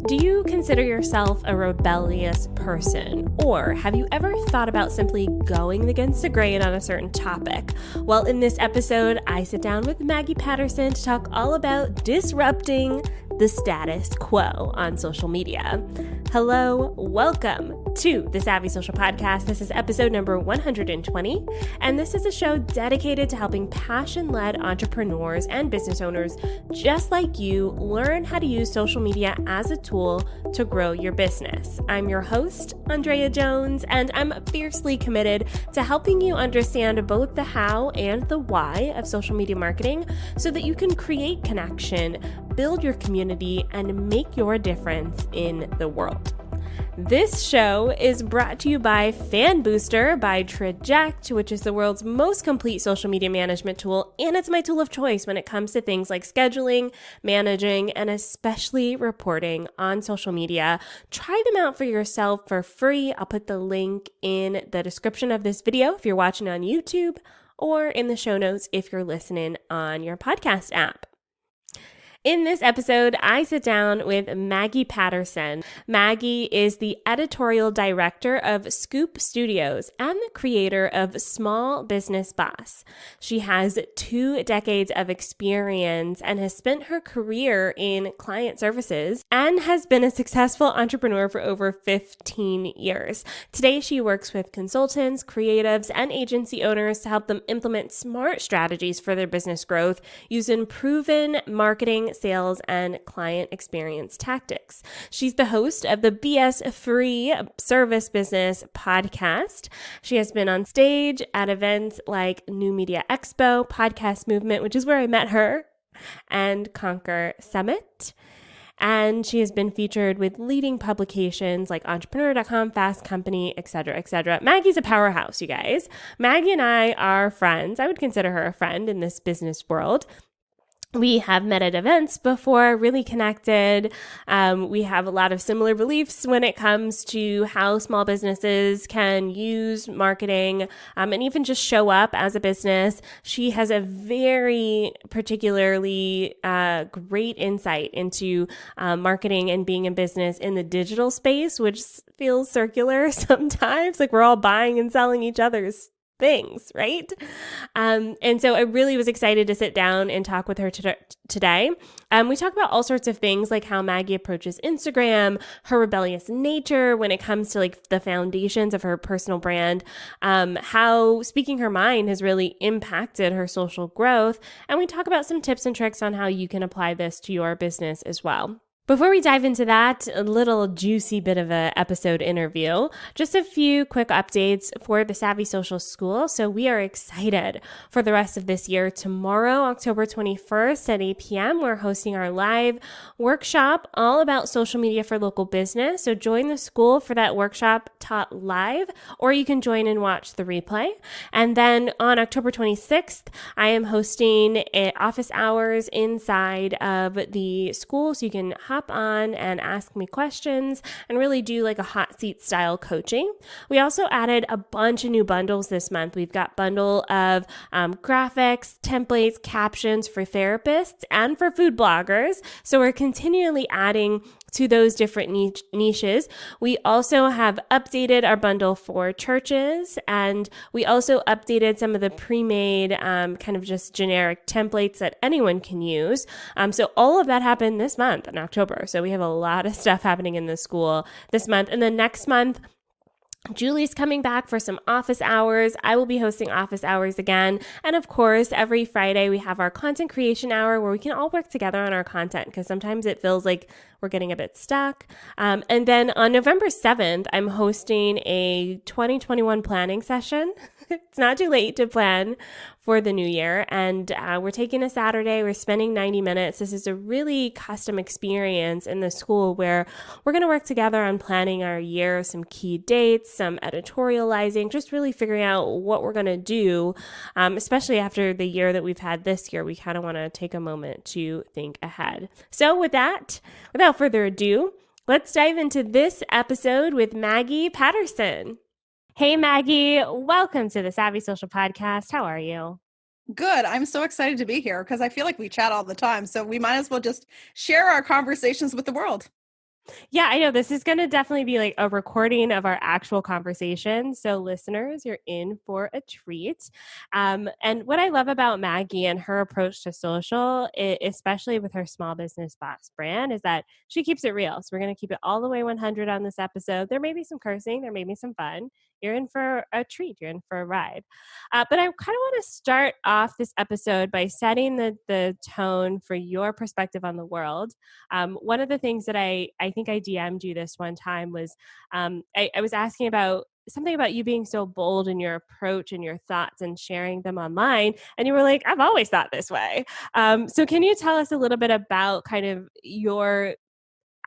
Do you consider yourself a rebellious person? Or have you ever thought about simply going against the grain on a certain topic? Well, in this episode, I sit down with Maggie Patterson to talk all about disrupting the status quo on social media. Hello, welcome to the Savvy Social Podcast. This is episode number 120, and this is a show dedicated to helping passion-led entrepreneurs and business owners just like you learn how to use social media as a tool to grow your business. I'm your host, ANDREA Jones, and I'm fiercely committed to helping you understand both the how and the why of social media marketing so that you can create connection, build your community, and make your difference in the world. This show is brought to you by Fan Booster by Traject, which is the world's most complete social media management tool, and it's my tool of choice when it comes to things like scheduling, managing, and especially reporting on social media. Try them out for yourself for free. I'll put the link in the description of this video if you're watching on YouTube, or in the show notes if you're listening on your podcast app. In this episode, I sit down with Maggie Patterson. Maggie is the editorial director of Scoop Studios and the creator of Small Business Boss. She has 2 decades of experience and has spent her career in client services and has been a successful entrepreneur for over 15 years. Today, she works with consultants, creatives, and agency owners to help them implement smart strategies for their business growth using proven marketing, sales, and client experience tactics. She's the host of the BS-free Service Business podcast. She has been on stage at events like New Media Expo, Podcast Movement, which is where I met her, and Conquer Summit. And she has been featured with leading publications like Entrepreneur.com, Fast Company, etc., etc. Maggie's a powerhouse, you guys. Maggie and I are friends. I would consider her a friend in this business world. We have met at events before, really connected. We have a lot of similar beliefs when it comes to how small businesses can use marketing and even just show up as a business. She has a very particularly great insight into marketing and being in business in the digital space, which feels circular sometimes, like we're all buying and selling each other's things, right? And so I really was excited to sit down and talk with her today. We talk about all sorts of things like how Maggie approaches Instagram, her rebellious nature when it comes to like the foundations of her personal brand, how speaking her mind has really impacted her social growth. And we talk about some tips and tricks on how you can apply this to your business as well. Before we dive into that, a little juicy bit of an episode interview, just a few quick updates for the Savvy Social School. So we are excited for the rest of this year. Tomorrow, October 21st at 8 p.m., we're hosting our live workshop all about social media for local business. So join the school for that workshop taught live, or you can join and watch the replay. And then on October 26th, I am hosting office hours inside of the school, so you can hop on and ask me questions and really do like a hot seat style coaching. We also added a bunch of new bundles this month. We've got bundle of graphics, templates, captions for therapists and for food bloggers. So we're continually adding to those different niches. We also have updated our bundle for churches, and we also updated some of the pre-made kind of just generic templates that anyone can use. So all of that happened this month in October. So we have a lot of stuff happening in the school this month. And then next month, Julie's coming back for some office hours. I will be hosting office hours again. And of course, every Friday we have our content creation hour where we can all work together on our content because sometimes it feels like we're getting a bit stuck. And then on November 7th, I'm hosting a 2021 planning session. It's not too late to plan for the new year. And we're taking a Saturday. We're spending 90 minutes. This is a really custom experience in the school where we're going to work together on planning our year, some key dates, some editorializing, just really figuring out what we're going to do, especially after the year that we've had this year. We kind of want to take a moment to think ahead. So with that, without further ado, let's dive into this episode with Maggie Patterson. Hey, Maggie, welcome to the Savvy Social Podcast. How are you? Good. I'm so excited to be here because I feel like we chat all the time. So we might as well just share our conversations with the world. Yeah, I know this is going to definitely be like a recording of our actual conversation. So, listeners, you're in for a treat. And what I love about Maggie and her approach to social, especially with her small business boss brand, is that she keeps it real. So, we're going to keep it all the way 100 on this episode. There may be some cursing, there may be some fun. You're in for a treat, you're in for a ride. But I kind of want to start off this episode by setting the tone for your perspective on the world. One of the things that I think I DM'd you this one time was I was asking about something about you being so bold in your approach and your thoughts and sharing them online. And you were like, I've always thought this way. So can you tell us a little bit about kind of your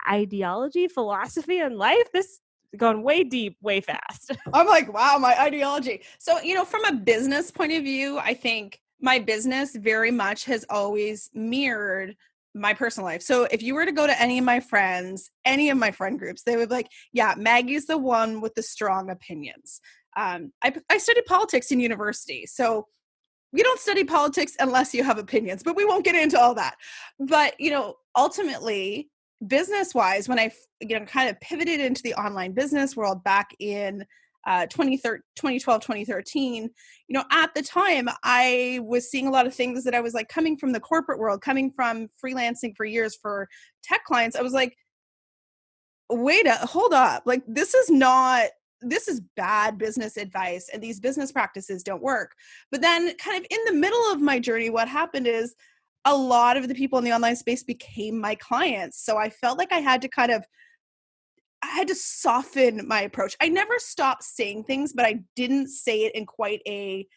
ideology, philosophy in life? This going way deep, way fast. I'm like, wow, my ideology. So, from a business point of view, I think my business very much has always mirrored my personal life. So if you were to go to any of my friends, any of my friend groups, they would be like, yeah, Maggie's the one with the strong opinions. I studied politics in university. So you don't study politics unless you have opinions, but we won't get into all that. But, ultimately, business wise, when I, kind of pivoted into the online business world back in 2012, 2013, at the time I was seeing a lot of things that I was like coming from the corporate world, coming from freelancing for years for tech clients. I was like, hold up. Like, this is bad business advice and these business practices don't work. But then kind of in the middle of my journey, what happened is a lot of the people in the online space became my clients. So I felt like I had to soften my approach. I never stopped saying things, but I didn't say it in quite a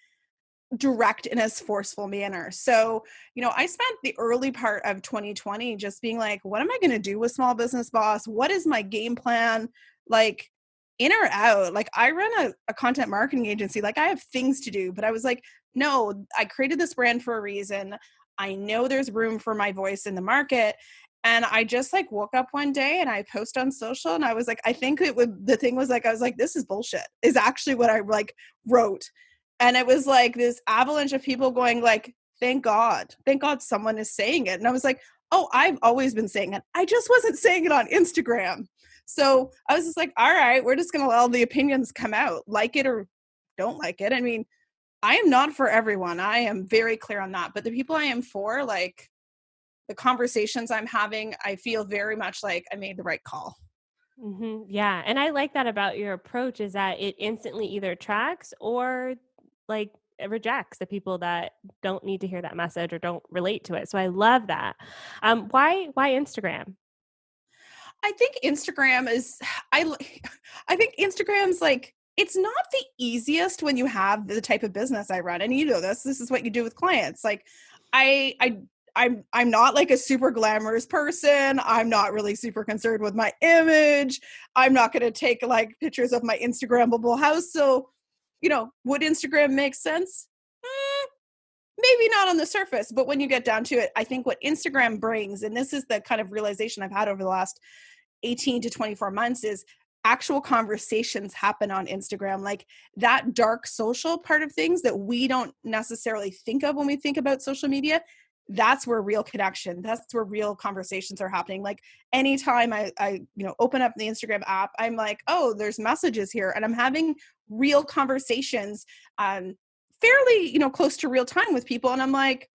direct and as forceful manner. So, I spent the early part of 2020 just being like, what am I going to do with Small Business Boss? What is my game plan? Like, in or out? Like, I run a content marketing agency. Like, I have things to do, but I was like, no, I created this brand for a reason. I know there's room for my voice in the market. And I just like woke up one day and I post on social and I was like, the thing was like, I was like, this is bullshit is actually what I like wrote. And it was like this avalanche of people going like, thank God someone is saying it. And I was like, oh, I've always been saying it. I just wasn't saying it on Instagram. So I was just like, all right, we're just going to let all the opinions come out, like it or don't like it. I mean, I am not for everyone. I am very clear on that. But the people I am for, like the conversations I'm having, I feel very much like I made the right call. Yeah. And I like that about your approach is that it instantly either tracks or like it rejects the people that don't need to hear that message or don't relate to it. So I love that. Why Instagram? I think Instagram is I I think Instagram's like it's not the easiest when you have the type of business I run. And this is what you do with clients. Like I'm not like a super glamorous person. I'm not really super concerned with my image. I'm not going to take like pictures of my Instagrammable house. So, would Instagram make sense? Maybe not on the surface, but when you get down to it, I think what Instagram brings, and this is the kind of realization I've had over the last 18 to 24 months, is actual conversations happen on Instagram. Like that dark social part of things that we don't necessarily think of when we think about social media, that's where real connection, that's where real conversations are happening. Like anytime I open up the Instagram app, I'm like, oh, there's messages here and I'm having real conversations, fairly, close to real time with people. And I'm like,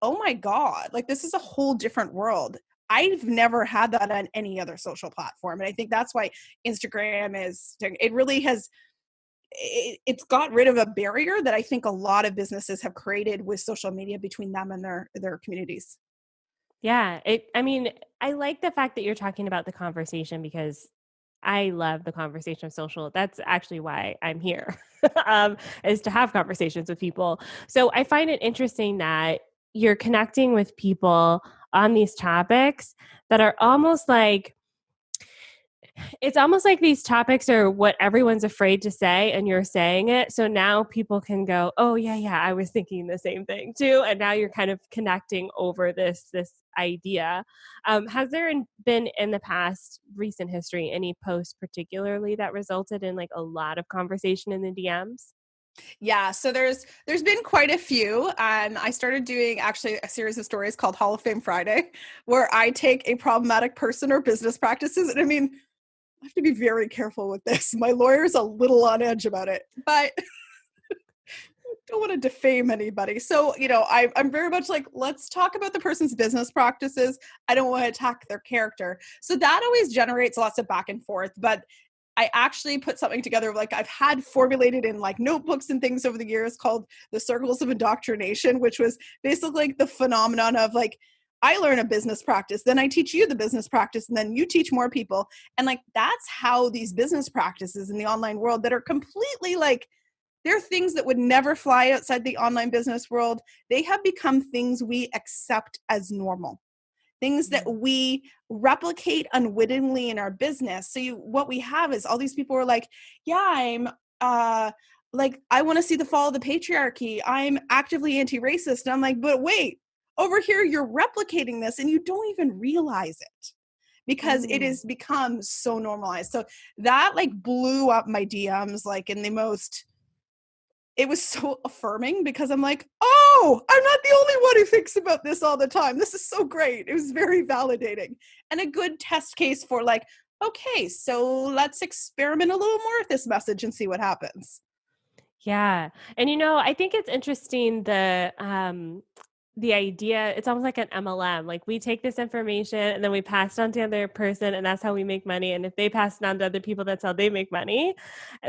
oh my God, like this is a whole different world. I've never had that on any other social platform. And I think that's why Instagram it really has, it's got rid of a barrier that I think a lot of businesses have created with social media between them and their communities. Yeah. I like the fact that you're talking about the conversation because I love the conversation of social. That's actually why I'm here, is to have conversations with people. So I find it interesting that you're connecting with people on these topics that are almost like, it's almost like these topics are what everyone's afraid to say and you're saying it. So now people can go, oh yeah, I was thinking the same thing too. And now you're kind of connecting over this idea. Has there been in the past recent history any post particularly that resulted in like a lot of conversation in the DMs? Yeah, so there's been quite a few. I started doing actually a series of stories called Hall of Fame Friday, where I take a problematic person or business practices. And I mean, I have to be very careful with this. My lawyer's a little on edge about it, but don't want to defame anybody. So, I'm very much like, let's talk about the person's business practices. I don't want to attack their character. So that always generates lots of back and forth. But I actually put something together, like I've had formulated in like notebooks and things over the years, called the Circles of Indoctrination, which was basically like the phenomenon of like, I learn a business practice, then I teach you the business practice, and then you teach more people. And like, that's how these business practices in the online world that are completely like, they're things that would never fly outside the online business world. They have become things we accept as normal, things that we replicate unwittingly in our business. So what we have is all these people are like, yeah, I'm like, I want to see the fall of the patriarchy. I'm actively anti-racist. And I'm like, but wait, over here, you're replicating this and you don't even realize it because it has become so normalized. So that like blew up my DMs, like in the most, it was so affirming because I'm like, oh, I'm not the only one who thinks about this all the time. This is so great. It was very validating and a good test case for like, okay, so let's experiment a little more with this message and see what happens. Yeah. And I think it's interesting the idea, it's almost like an MLM. Like we take this information and then we pass it on to the other person and that's how we make money. And if they pass it on to other people, that's how they make money.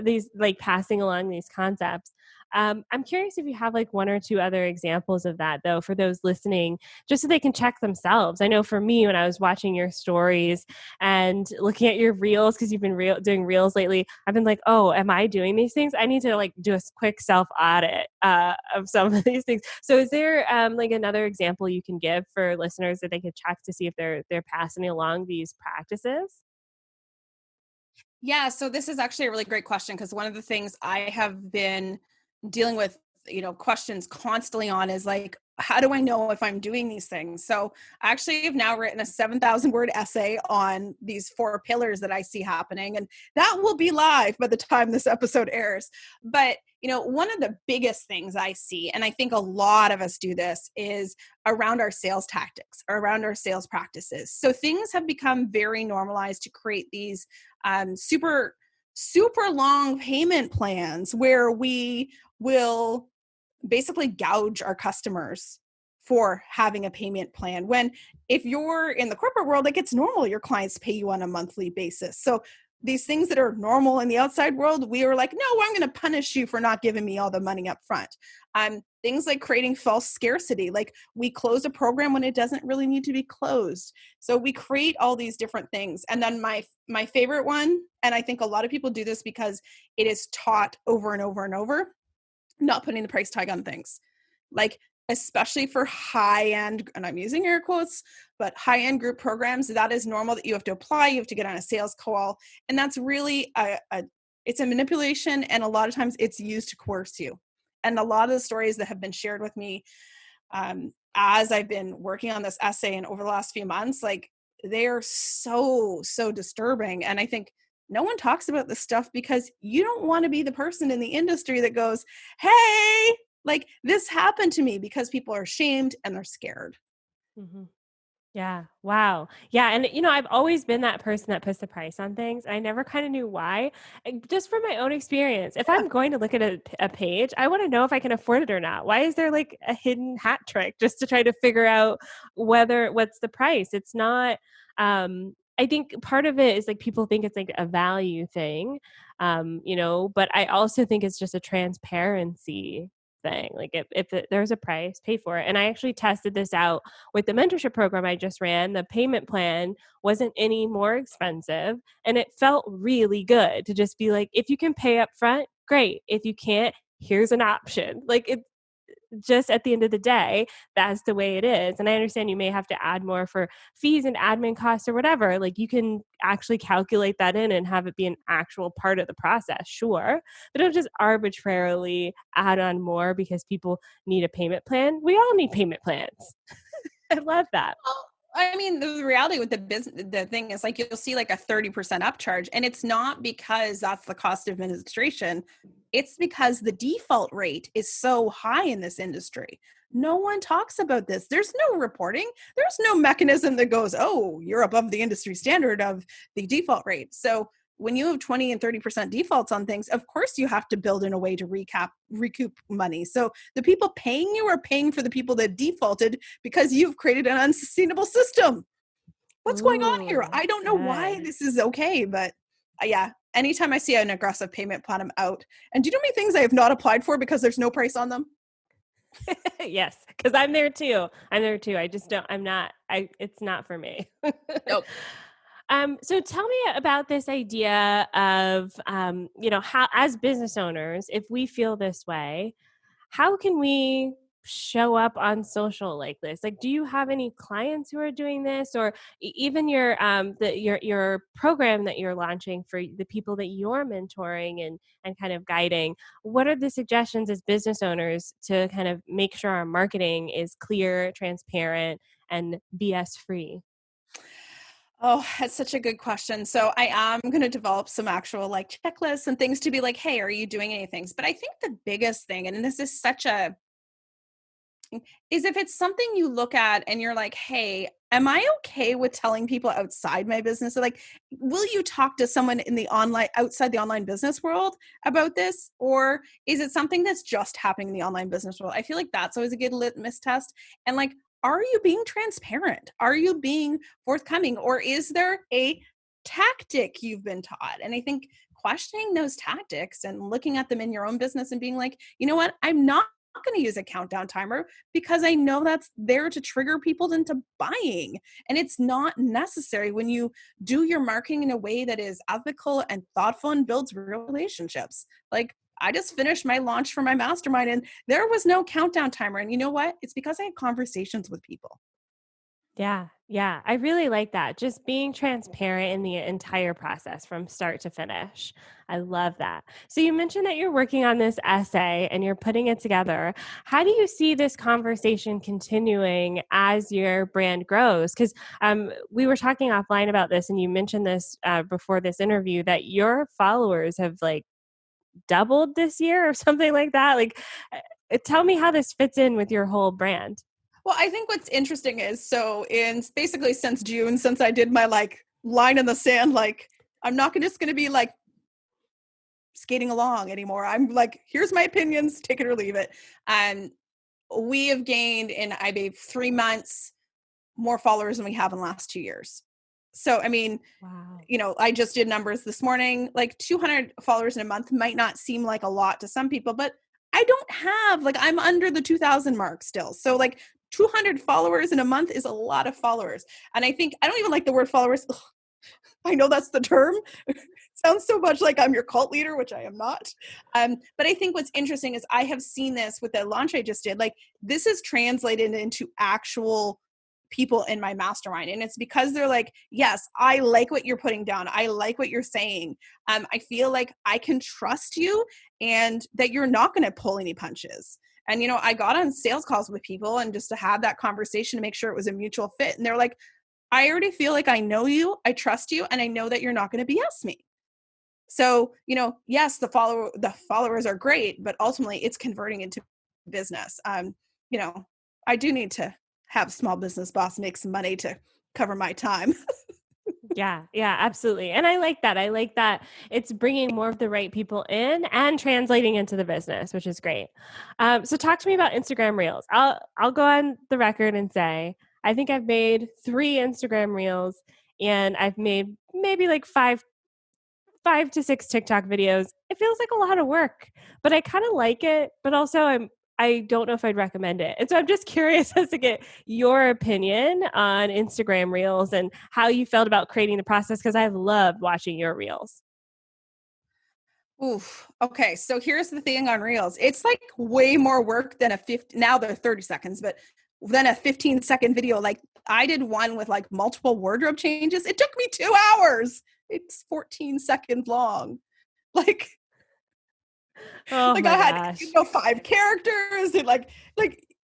These like passing along these concepts. I'm curious if you have like one or two other examples of that though, for those listening, just so they can check themselves. I know for me, when I was watching your stories and looking at your reels, because you've been doing reels lately, I've been like, oh, am I doing these things? I need to like do a quick self audit of some of these things. So is there like another example you can give for listeners that they could check to see if they're passing along these practices? Yeah, so this is actually a really great question because one of the things I have been dealing with, questions constantly on is like, how do I know if I'm doing these things? So I actually have now written a 7,000 word essay on these 4 pillars that I see happening. And that will be live by the time this episode airs. But, one of the biggest things I see, and I think a lot of us do this, is around our sales tactics, or around our sales practices. So things have become very normalized to create these super, super long payment plans where we will basically gouge our customers for having a payment plan. When if you're in the corporate world, like it's normal, your clients pay you on a monthly basis. So these things that are normal in the outside world, we are like, no, I'm going to punish you for not giving me all the money up front. Things like creating false scarcity, like we close a program when it doesn't really need to be closed. So we create all these different things. And then my favorite one, and I think a lot of people do this because it is taught over and over and over, not putting the price tag on things. Like, especially for high end, and I'm using air quotes, but high end group programs, that is normal that you have to apply, you have to get on a sales call. And that's really it's a manipulation. And a lot of times it's used to coerce you. And a lot of the stories that have been shared with me as I've been working on this essay and over the last few months, like they are so, so disturbing. And I think no one talks about this stuff because you don't want to be the person in the industry that goes, hey, like this happened to me, because people are shamed and they're scared. Mm-hmm. Yeah. Wow. Yeah. And, I've always been that person that puts the price on things. I never kind of knew why. Just from my own experience, if Yeah. I'm going to look at a page, I want to know if I can afford it or not. Why is there like a hidden hat trick just to try to figure out what's the price? It's not, I think part of it is like people think it's like a value thing, but I also think it's just a transparency thing. Like if there's a price, pay for it. And I actually tested this out with the mentorship program I just ran. The payment plan wasn't any more expensive and it felt really good to just be like, if you can pay up front, great. If you can't, here's an option. Like it just at the end of the day, that's the way it is. And I understand you may have to add more for fees and admin costs or whatever. Like you can actually calculate that in and have it be an actual part of the process. Sure. But don't just arbitrarily add on more because people need a payment plan. We all need payment plans. I love that. I mean, the reality with the business, the thing is like, you'll see like a 30% upcharge, and it's not because that's the cost of administration. It's because the default rate is so high in this industry. No one talks about this. There's no reporting. There's no mechanism that goes, oh, you're above the industry standard of the default rate. So when you have 20 and 30% defaults on things, of course you have to build in a way to recoup money. So the people paying you are paying for the people that defaulted because you've created an unsustainable system. What's going on here? Ooh, I don't know why good. this is okay, but yeah, anytime I see an aggressive payment plan, I'm out. And do you know how many things I have not applied for because there's no price on them? Yes, because I'm there too. I'm there too. I just don't, I'm not, it's not for me. Nope. So tell me about this idea of, how as business owners, if we feel this way, how can we show up on social like this? Like, do you have any clients who are doing this, or even your program that you're launching for the people that you're mentoring and kind of guiding? What are the suggestions as business owners to kind of make sure our marketing is clear, transparent, and BS free? Oh, that's such a good question. So I am going to develop some actual like checklists and things to be like, hey, are you doing any things? But I think the biggest thing, and this is such a, is if it's something you look at and you're like, hey, am I okay with telling people outside my business? So like, will you talk to someone in the online, outside the online business world about this? Or is it something that's just happening in the online business world? I feel like that's always a good litmus test. And like, are you being transparent? Are you being forthcoming? Or is there a tactic you've been taught? And I think questioning those tactics and looking at them in your own business and being like, you know what, I'm not going to use a countdown timer because I know that's there to trigger people into buying. And it's not necessary when you do your marketing in a way that is ethical and thoughtful and builds real relationships. Like, I just finished my launch for my mastermind and there was no countdown timer. And you know what? It's because I had conversations with people. Yeah, yeah. I really like that. Just being transparent in the entire process from start to finish. I love that. So you mentioned that you're working on this essay and you're putting it together. How do you see this conversation continuing as your brand grows? Because we were talking offline about this, and you mentioned this before this interview that your followers have like doubled this year or something like that. Like, tell me how this fits in with your whole brand. Well, I think what's interesting is, so in basically since June, since I did my like line in the sand, like I'm not just going to be like skating along anymore. I'm like, here's my opinions, take it or leave it. And we have gained in, I believe, 3 months more followers than we have in the last 2 years. So, I mean, Wow. I just did numbers this morning, like 200 followers in a month might not seem like a lot to some people, but I don't have, like, I'm under the 2000 mark still. So like 200 followers in a month is a lot of followers. And I think, I don't even like the word followers. Ugh, I know that's the term. Sounds so much like I'm your cult leader, which I am not. But I think what's interesting is I have seen this with the launch I just did. Like, this is translated into actual people in my mastermind. And it's because they're like, yes, I like what you're putting down. I like what you're saying. I feel like I can trust you and that you're not going to pull any punches. And, I got on sales calls with people and just to have that conversation to make sure it was a mutual fit. And they're like, I already feel like I know you, I trust you, and I know that you're not going to BS me. So, yes, the followers are great, but ultimately it's converting into business. You know, I do need to have small business boss make some money to cover my time. Yeah, yeah, absolutely. And I like that. I like that it's bringing more of the right people in and translating into the business, which is great. So talk to me about Instagram Reels. I'll go on the record and say I think I've made 3 Instagram Reels, and I've made maybe like five to six TikTok videos. It feels like a lot of work, but I kind of like it. But also, I don't know if I'd recommend it. And so I'm just curious as to get your opinion on Instagram Reels and how you felt about creating the process, because I've loved watching your Reels. Oof. Okay. So here's the thing on Reels. It's like way more work than now they're 30 seconds, but then a 15-second video. Like, I did one with like multiple wardrobe changes. It took me 2 hours. It's 14 seconds long. Like, Oh like my I had, gosh. 5 characters and like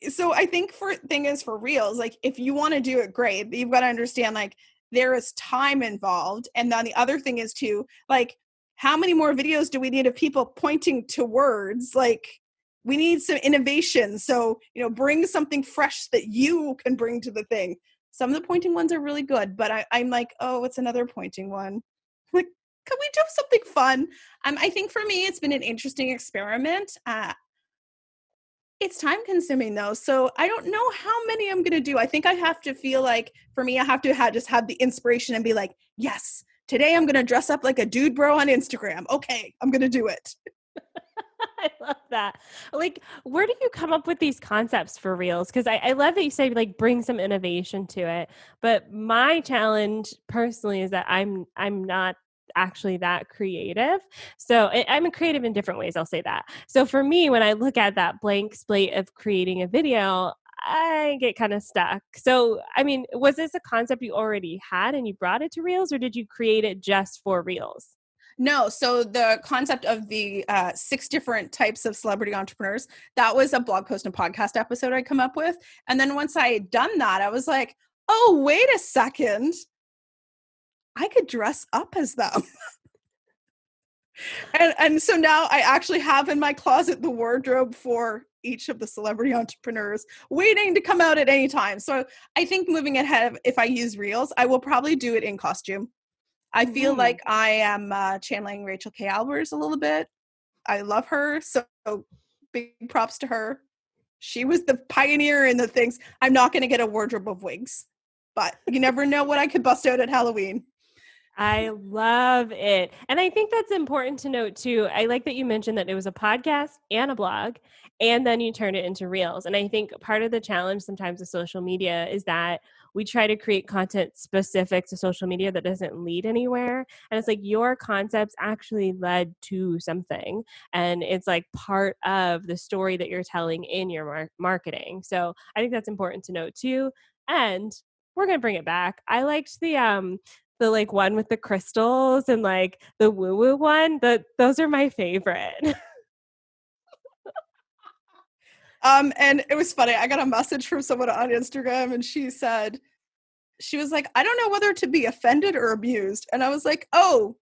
So I think for reels, like if you want to do it, great, but you've got to understand like there is time involved. And then the other thing is too, like, how many more videos do we need of people pointing to words? Like, we need some innovation. So, bring something fresh that you can bring to the thing. Some of the pointing ones are really good, but I'm like, oh, it's another pointing one. Like, can we do something fun? I think for me, it's been an interesting experiment. It's time consuming though. So I don't know how many I'm going to do. I think I have to feel like, for me, I have to just have the inspiration and be like, yes, today I'm going to dress up like a dude bro on Instagram. Okay, I'm going to do it. I love that. Like, where do you come up with these concepts for reels? Because I love that you say like bring some innovation to it. But my challenge personally is that I'm not actually that creative. So I'm creative in different ways. I'll say that. So for me, when I look at that blank slate of creating a video, I get kind of stuck. So, I mean, was this a concept you already had and you brought it to reels, or did you create it just for reels? No, so the concept of the 6 different types of celebrity entrepreneurs, that was a blog post and podcast episode I come up with. And then once I had done that, I was like, oh, wait a second. I could dress up as them. and so now I actually have in my closet the wardrobe for each of the celebrity entrepreneurs waiting to come out at any time. So I think moving ahead, if I use reels, I will probably do it in costume. I feel like I am channeling Rachel K. Albers a little bit. I love her. So big props to her. She was the pioneer in the things. I'm not going to get a wardrobe of wigs, but you never know what I could bust out at Halloween. I love it. And I think that's important to note too. I like that you mentioned that it was a podcast and a blog, and then you turn it into reels. And I think part of the challenge sometimes with social media is that we try to create content specific to social media that doesn't lead anywhere. And it's like your concepts actually led to something. And it's like part of the story that you're telling in your marketing. So I think that's important to note too. And we're going to bring it back. I liked the like one with the crystals and like the woo woo one. Those are my favorite. And it was funny. I got a message from someone on Instagram and she was like, I don't know whether to be offended or amused. And I was like, oh,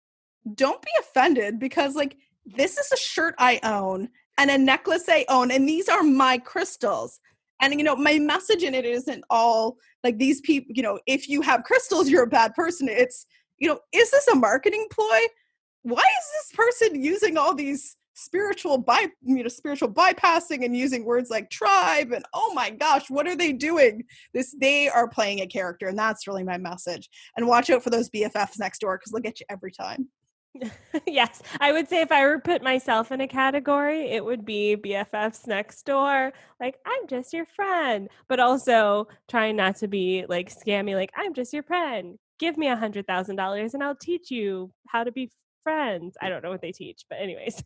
don't be offended, because like, this is a shirt I own and a necklace I own, and these are my crystals. And, my message in it isn't all like these people, if you have crystals, you're a bad person. It's, is this a marketing ploy? Why is this person using all these spiritual bypassing and using words like tribe and oh my gosh, what are they doing? They are playing a character, and that's really my message. And watch out for those BFFs next door, because they'll get you every time. Yes, I would say if I were to put myself in a category, it would be BFFs next door. Like, I'm just your friend, but also trying not to be like scammy. Like, I'm just your friend. Give me $100,000 and I'll teach you how to be friends. I don't know what they teach, but anyways,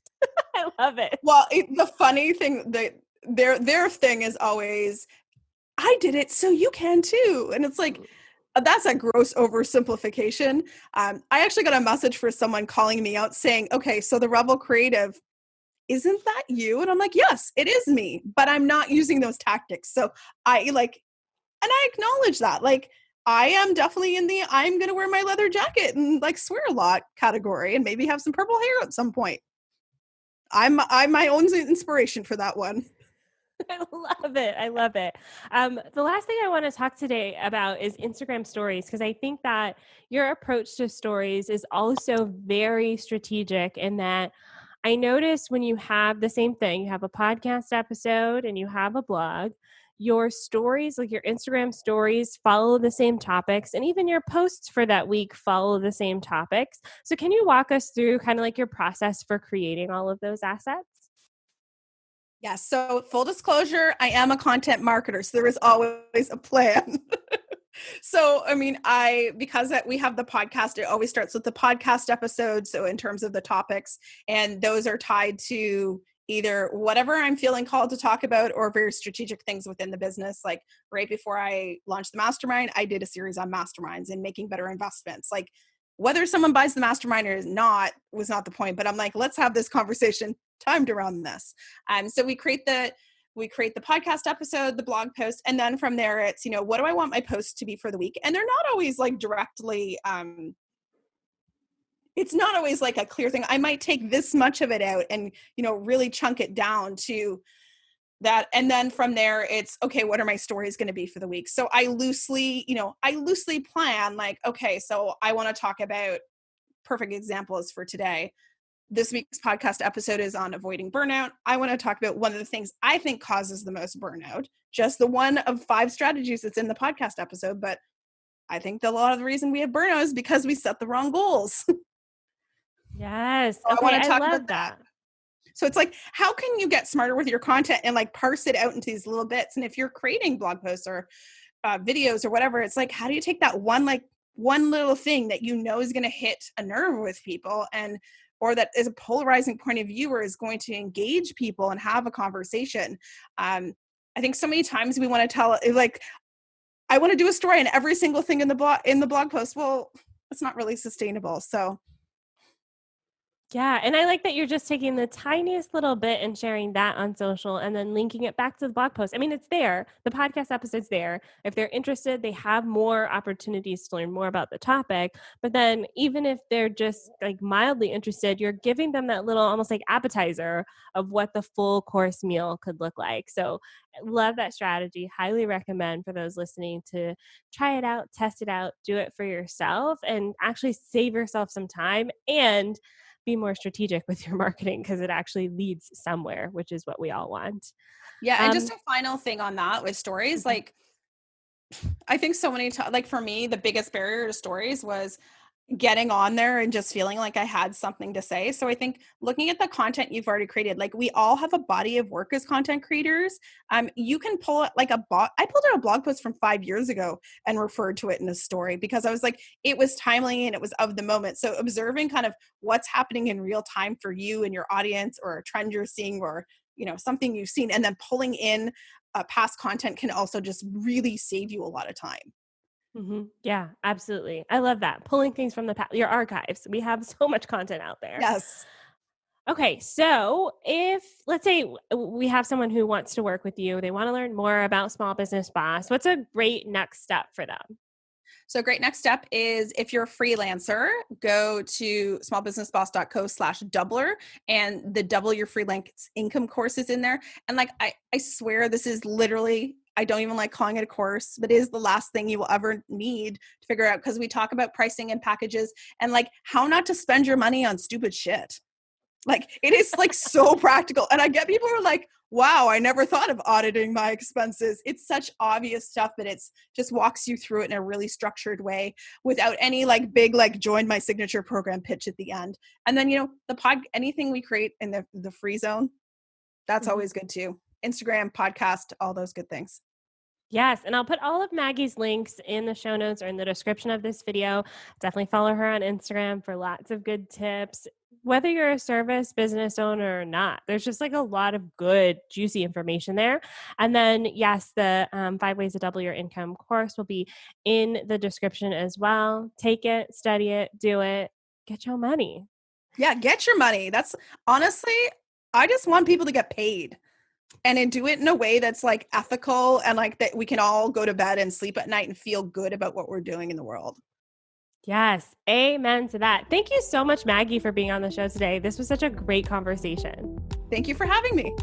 I love it. Well, the funny thing that their thing is always, I did it, so you can too. And it's like, that's a gross oversimplification. I actually got a message for someone calling me out saying, okay, so the Rebel Creative, isn't that you? And I'm like, yes, it is me, but I'm not using those tactics. So I acknowledge that. Like, I am definitely in the, I'm going to wear my leather jacket and like swear a lot category and maybe have some purple hair at some point. I'm my own inspiration for that one. I love it. I love it. The last thing I want to talk today about is Instagram stories, because I think that your approach to stories is also very strategic in that I noticed when you have the same thing, you have a podcast episode and you have a blog, your stories, like your Instagram stories, follow the same topics, and even your posts for that week follow the same topics. So can you walk us through kind of like your process for creating all of those assets? Yeah, so full disclosure, I am a content marketer, so there is always a plan. So, I mean, because we have the podcast, it always starts with the podcast episode. So in terms of the topics, and those are tied to either whatever I'm feeling called to talk about or very strategic things within the business. Like right before I launched the mastermind, I did a series on masterminds and making better investments. Like whether someone buys the mastermind or not was not the point, but I'm like, let's have this conversation timed around this. So we create we create the podcast episode, the blog post, and then from there it's, what do I want my posts to be for the week? And they're not always like directly, it's not always like a clear thing. I might take this much of it out and, really chunk it down to that. And then from there it's, okay, what are my stories going to be for the week? So I loosely plan like, okay, so I want to talk about, perfect example is for today. This week's podcast episode is on avoiding burnout. I want to talk about one of the things I think causes the most burnout, just the one of 5 strategies that's in the podcast episode. But I think that a lot of the reason we have burnout is because we set the wrong goals. Yes. So Okay, I want to talk love about that. So it's like, how can you get smarter with your content and like parse it out into these little bits? And if you're creating blog posts or videos or whatever, it's like, how do you take that one little thing that is going to hit a nerve with people or that is a polarizing point of view or is going to engage people and have a conversation. I think so many times we want to tell, like, I want to do a story on every single thing in the blog post. Well, it's not really sustainable. So yeah. And I like that you're just taking the tiniest little bit and sharing that on social and then linking it back to the blog post. I mean, it's there. The podcast episode's there. If they're interested, they have more opportunities to learn more about the topic. But then even if they're just like mildly interested, you're giving them that little almost like appetizer of what the full course meal could look like. So I love that strategy. Highly recommend for those listening to try it out, test it out, do it for yourself, and actually save yourself some time and be more strategic with your marketing because it actually leads somewhere, which is what we all want. Yeah. And just a final thing on that with stories, like I think so many times, like for me, the biggest barrier to stories was getting on there and just feeling like I had something to say. So I think looking at the content you've already created, like we all have a body of work as content creators. You can pull it like I pulled out a blog post from 5 years ago and referred to it in a story because I was like, it was timely and it was of the moment. So observing kind of what's happening in real time for you and your audience or a trend you're seeing or, something you've seen and then pulling in past content can also just really save you a lot of time. Mm-hmm. Yeah, absolutely. I love that. Pulling things from your archives. We have so much content out there. Yes. Okay. So if let's say we have someone who wants to work with you, they want to learn more about Small Business Boss, what's a great next step for them? So a great next step is if you're a freelancer, go to smallbusinessboss.co/doubler and the Double Your Freelance Income course is in there. And like, I swear this is literally, I don't even like calling it a course, but it is the last thing you will ever need to figure out because we talk about pricing and packages and like how not to spend your money on stupid shit. Like it is like so practical. And I get people who are like, wow, I never thought of auditing my expenses. It's such obvious stuff, but it's just walks you through it in a really structured way without any like big, like join my signature program pitch at the end. And then, anything we create in the free zone, that's always good too. Instagram, podcast, all those good things. Yes. And I'll put all of Maggie's links in the show notes or in the description of this video. Definitely follow her on Instagram for lots of good tips. Whether you're a service business owner or not, there's just like a lot of good, juicy information there. And then, yes, the 5 Ways to Double Your Income course will be in the description as well. Take it, study it, do it, get your money. Yeah, get your money. That's honestly, I just want people to get paid and do it in a way that's like ethical and like that we can all go to bed and sleep at night and feel good about what we're doing in the world. Yes. Amen to that. Thank you so much, Maggie, for being on the show today. This was such a great conversation. Thank you for having me.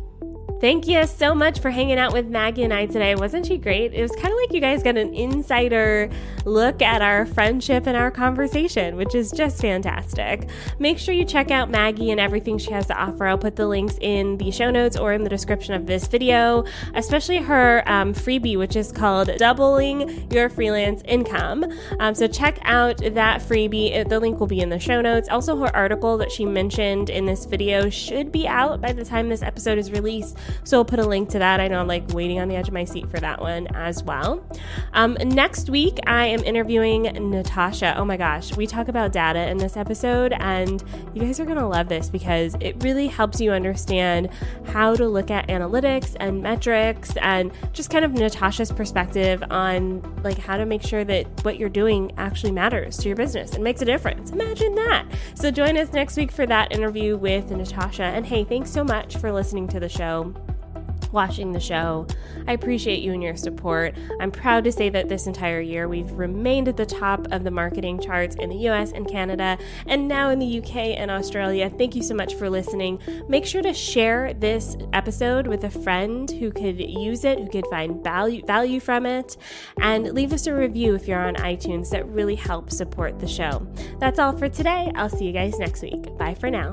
Thank you so much for hanging out with Maggie and I today. Wasn't she great? It was kind of like you guys got an insider look at our friendship and our conversation, which is just fantastic. Make sure you check out Maggie and everything she has to offer. I'll put the links in the show notes or in the description of this video, especially her freebie, which is called Doubling Your Freelance Income. So check out that freebie. The link will be in the show notes. Also, her article that she mentioned in this video should be out by the time this episode is released. So I'll put a link to that. I know I'm like waiting on the edge of my seat for that one as well. Next week, I am interviewing Natasha. Oh my gosh, we talk about data in this episode and you guys are going to love this because it really helps you understand how to look at analytics and metrics and just kind of Natasha's perspective on like how to make sure that what you're doing actually matters to your business and makes a difference. Imagine that. So join us next week for that interview with Natasha. And hey, thanks so much for listening to the show. watching the show. I appreciate you and your support. I'm proud to say that this entire year we've remained at the top of the marketing charts in the US and Canada, and now in the UK and Australia. Thank you so much for listening. Make sure to share this episode with a friend who could use it, who could find value from it, and leave us a review if you're on iTunes. That really helps support the show. That's all for today. I'll see you guys next week. Bye for now.